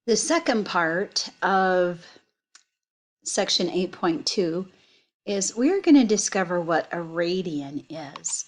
The second part of section 8.2 is we're going to discover what a radian is.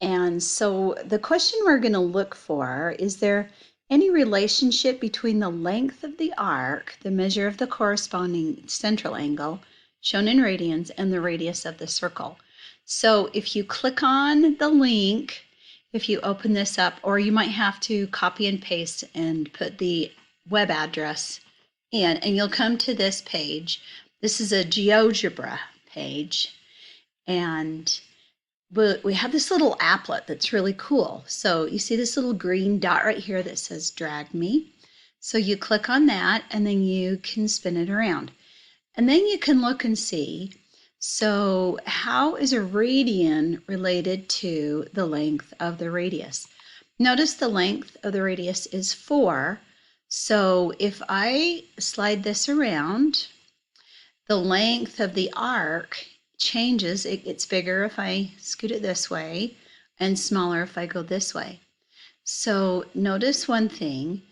And so the question we're going to look for is there any relationship between the length of the arc, the measure of the corresponding central angle, shown in radians, and the radius of the circle. So if you click on the link, if you open this up, or you might have to copy and paste and put the web address in, and you'll come to this page. This is a GeoGebra page, and we have this little applet that's really cool. So you see this little green dot right here that says drag me. So you click on that and then you can spin it around. And then you can look and see, so how is a radian related to the length of the radius? Notice the length of the radius is 4. So if I slide this around, the length of the arc changes. It gets bigger if I scoot it this way and smaller if I go this way. So notice one thing,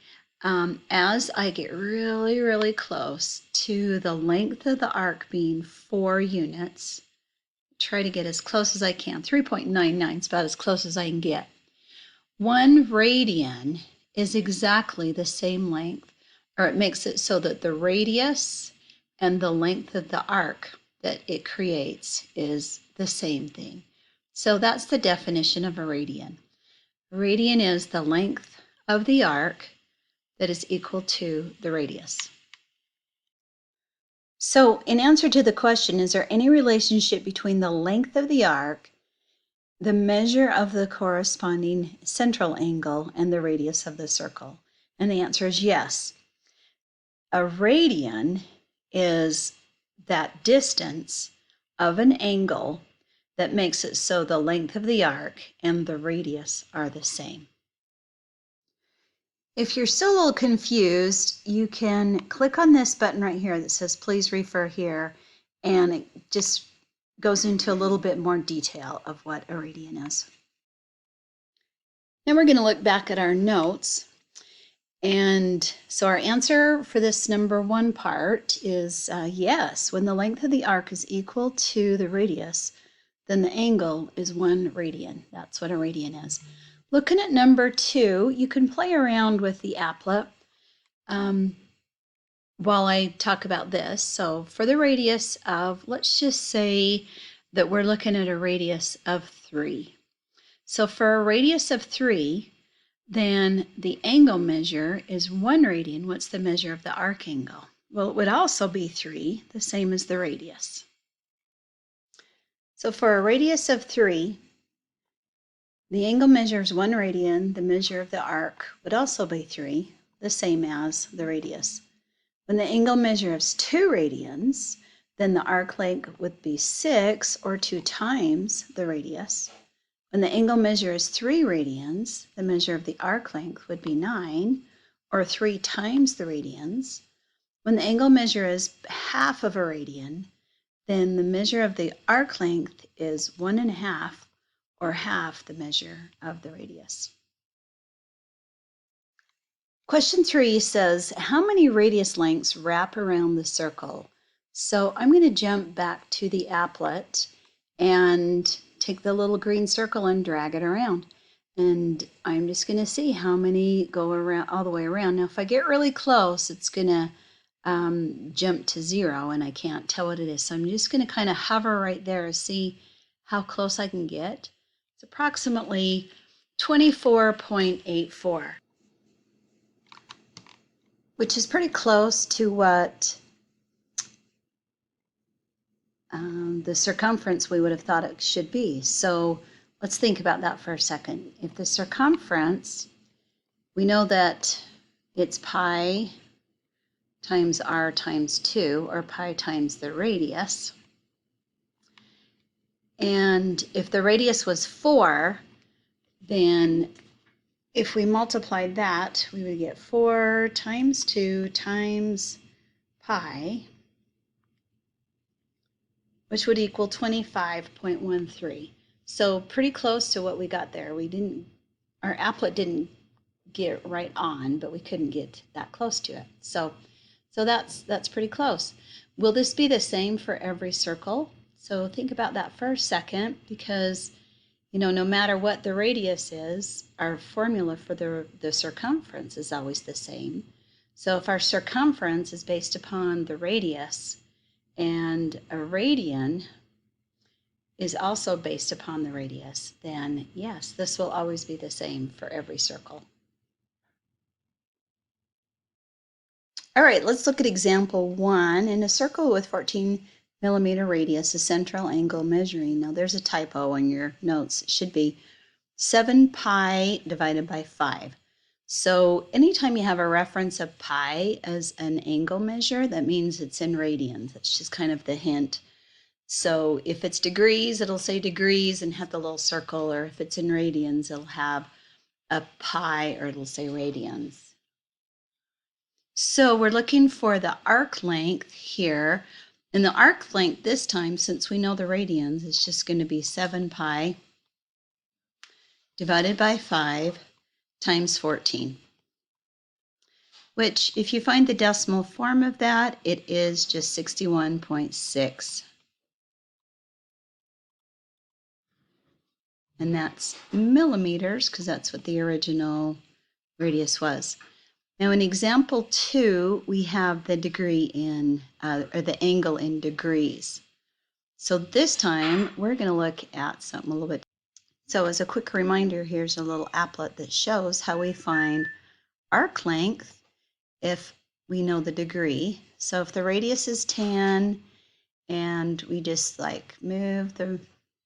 as I get really, really close to the length of the arc being 4 units, try to get as close as I can. 3.99 is about as close as I can get. 1 radian is exactly the same length, or it makes it so that the radius and the length of the arc that it creates is the same thing. So that's the definition of a radian. A radian is the length of the arc that is equal to the radius. So in answer to the question, is there any relationship between the length of the arc, the measure of the corresponding central angle, and the radius of the circle? And the answer is yes. A radian is that distance of an angle that makes it so the length of the arc and the radius are the same. If you're still a little confused, you can click on this button right here that says please refer here, and it just goes into a little bit more detail of what a radian is. Now we're going to look back at our notes. And so our answer for this number 1 part is yes. When the length of the arc is equal to the radius, then the angle is 1 radian. That's what a radian is. Looking at number 2, you can play around with the applet while I talk about this. So for the radius of, let's just say that we're looking at a radius of 3. So for a radius of 3, then the angle measure is 1 radian. What's the measure of the arc angle? Well, it would also be 3, the same as the radius. So for a radius of 3, the angle measure is 1 radian. The measure of the arc would also be 3, the same as the radius. When the angle measure is 2 radians, then the arc length would be 6, or 2 times the radius. When the angle measure is 3 radians, the measure of the arc length would be 9, or 3 times the radians. When the angle measure is half of a radian, then the measure of the arc length is 1.5, or half the measure of the radius. Question 3 says, how many radius lengths wrap around the circle? So I'm going to jump back to the applet and take the little green circle and drag it around. And I'm just going to see how many go around all the way around. Now, if I get really close, it's going to jump to 0 and I can't tell what it is. So I'm just going to kind of hover right there and see how close I can get. It's approximately 24.84, which is pretty close to what the circumference we would have thought it should be. So let's think about that for a second. If the circumference, we know that it's pi times r times 2, or pi times the radius. And if the radius was 4, then if we multiplied that, we would get 4 times 2 times pi, which would equal 25.13. So pretty close to what we got there. Our applet didn't get right on, but we couldn't get that close to it. So that's pretty close. Will this be the same for every circle? So think about that for a second, because no matter what the radius is, our formula for the circumference is always the same. So if our circumference is based upon the radius, and a radian is also based upon the radius, then yes, this will always be the same for every circle. All right, let's look at example 1. In a circle with 14 millimeter radius, a central angle measuring. Now there's a typo in your notes. It should be 7 pi divided by 5. So anytime you have a reference of pi as an angle measure, that means it's in radians. That's just kind of the hint. So if it's degrees, it'll say degrees and have the little circle, or if it's in radians, it'll have a pi or it'll say radians. So we're looking for the arc length here. And the arc length this time, since we know the radians, is just going to be 7 pi divided by 5 times 14. Which, if you find the decimal form of that, it is just 61.6. And that's millimeters, because that's what the original radius was. Now in example 2, we have the degree in, or the angle in degrees. So this time, we're going to look at something a little bit. So as a quick reminder, here's a little applet that shows how we find arc length if we know the degree. So if the radius is 10, and we just like move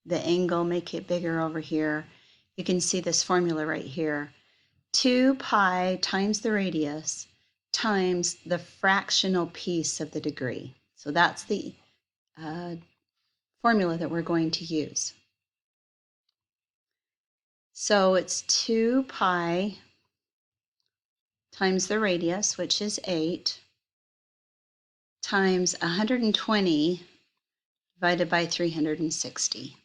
the angle, make it bigger over here, you can see this formula right here. 2 pi times the radius times the fractional piece of the degree. So that's the formula that we're going to use. So it's 2 pi times the radius, which is 8, times 120 divided by 360.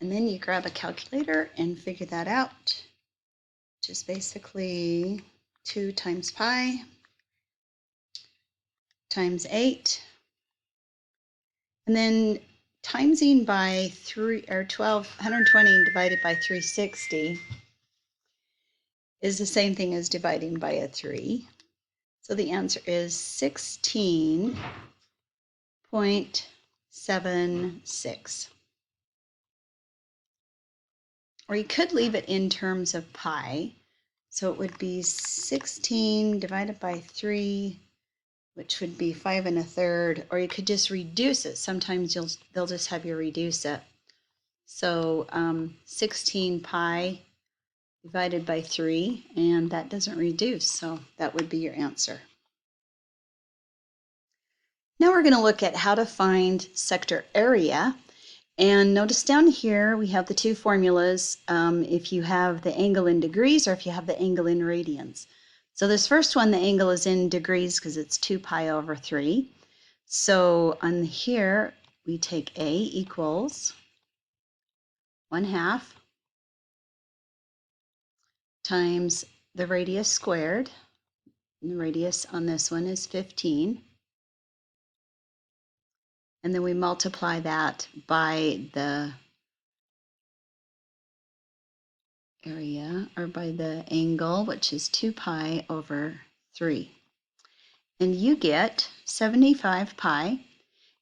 And then you grab a calculator and figure that out. Just basically 2 times pi times 8. And then timesing by 120 divided by 360 is the same thing as dividing by a 3. So the answer is 16.76. Or you could leave it in terms of pi. So it would be 16 divided by 3, which would be 5 1/3, or you could just reduce it. Sometimes they'll just have you reduce it. So 16 pi divided by 3, and that doesn't reduce, so that would be your answer. Now we're going to look at how to find sector area. And notice down here we have the two formulas, if you have the angle in degrees or if you have the angle in radians. So this first one, the angle is in degrees because it's 2 pi over 3. So on here, we take A equals 1/2 times the radius squared. And the radius on this one is 15. And then we multiply that by the area, or by the angle, which is 2 pi over 3. And you get 75 pi.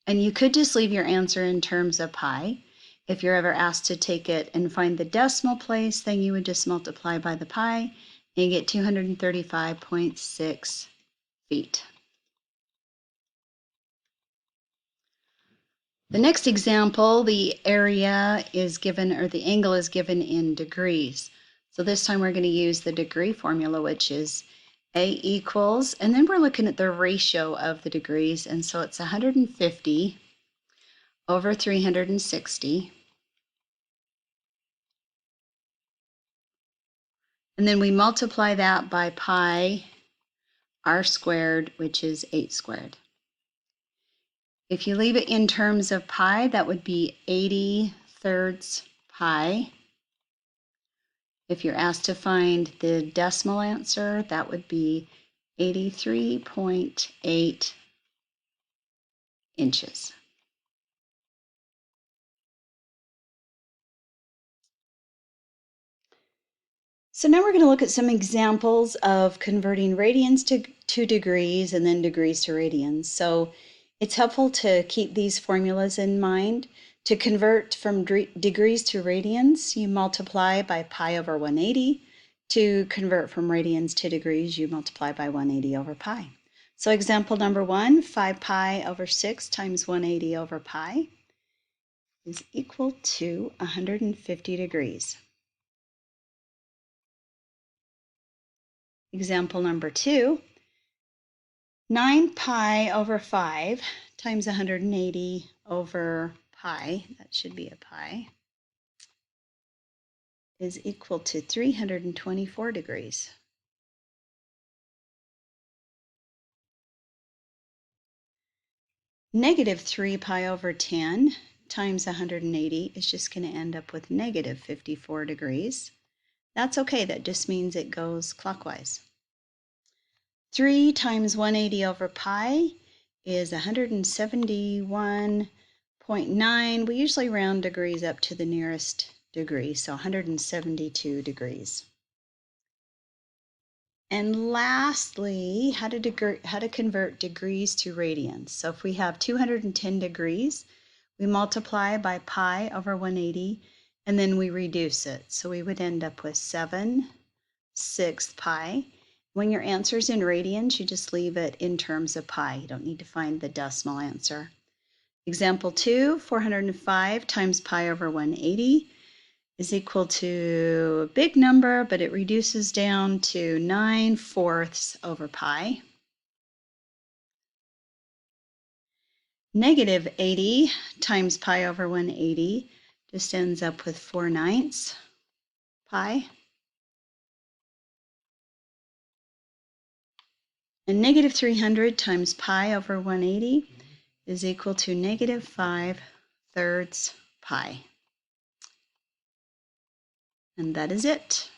And you could just leave your answer in terms of pi. If you're ever asked to take it and find the decimal place, then you would just multiply by the pi, and you get 235.6 feet. The next example, the area is given, or the angle is given in degrees. So this time we're going to use the degree formula, which is A equals, and then we're looking at the ratio of the degrees, and so it's 150 over 360. And then we multiply that by pi r squared, which is 8 squared. If you leave it in terms of pi, that would be 80 thirds pi. If you're asked to find the decimal answer, that would be 83.8 inches. So now we're going to look at some examples of converting radians to degrees and then degrees to radians. So it's helpful to keep these formulas in mind. To convert from degrees to radians, you multiply by pi over 180. To convert from radians to degrees, you multiply by 180 over pi. So example number 1, 5 pi over 6 times 180 over pi is equal to 150 degrees. Example number 2, 9 pi over 5 times 180 over pi, that should be a pi, is equal to 324 degrees. Negative 3 pi over 10 times 180 is just going to end up with negative 54 degrees. That's okay, that just means it goes clockwise. 3 times 180 over pi is 171.9. We usually round degrees up to the nearest degree, so 172 degrees. And lastly, how to convert degrees to radians. So if we have 210 degrees, we multiply by pi over 180, and then we reduce it. So we would end up with 7/6 pi. When your answer is in radians, you just leave it in terms of pi. You don't need to find the decimal answer. Example 2, 405 times pi over 180 is equal to a big number, but it reduces down to 9/4 over pi. Negative 80 times pi over 180 just ends up with 4/9 pi. And negative 300 times pi over 180 is equal to negative 5/3 pi. And that is it.